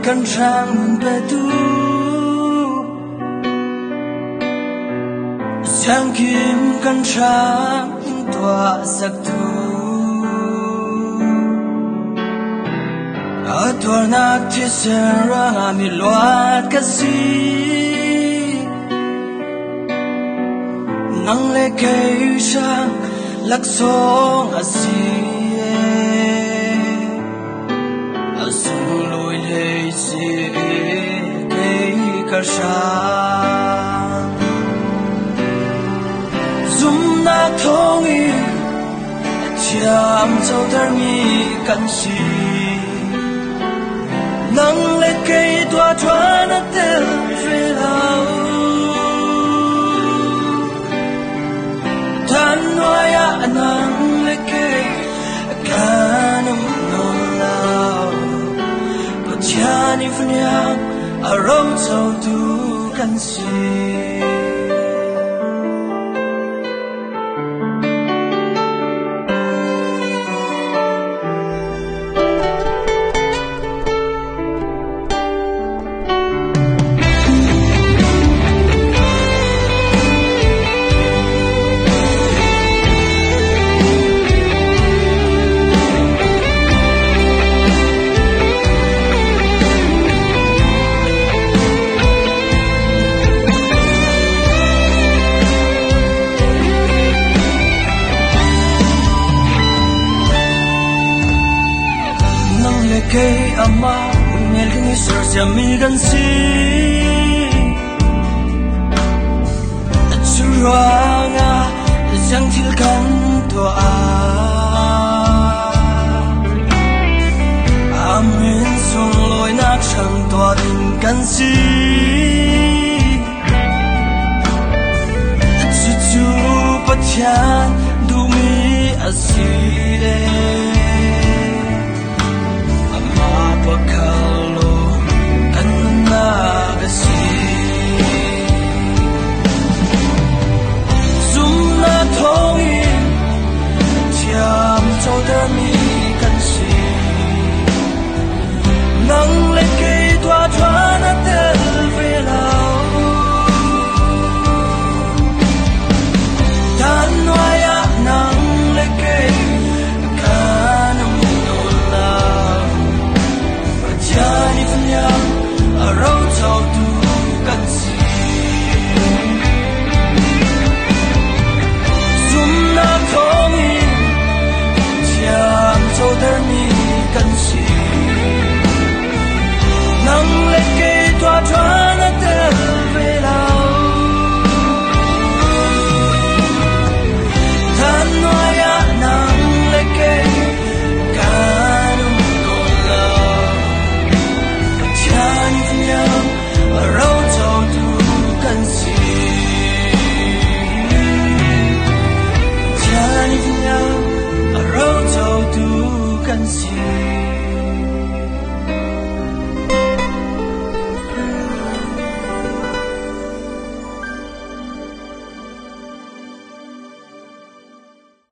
kan rang pe tu sang kim kan rang tua sak tu ator nak thi sera mi luat ka si nang le kay sang laksong asi asung loi le si kay ka sang zum na thong i chiam chau dar mi kan si nang le kay tua tua na tel fe lao tan noya nang le kay kanam no lao pachani fnyang arom chau tu kan si kay ama ngel kini sur jami gan si chuanga jang thil kan to amin sung loi nak sang to din kan si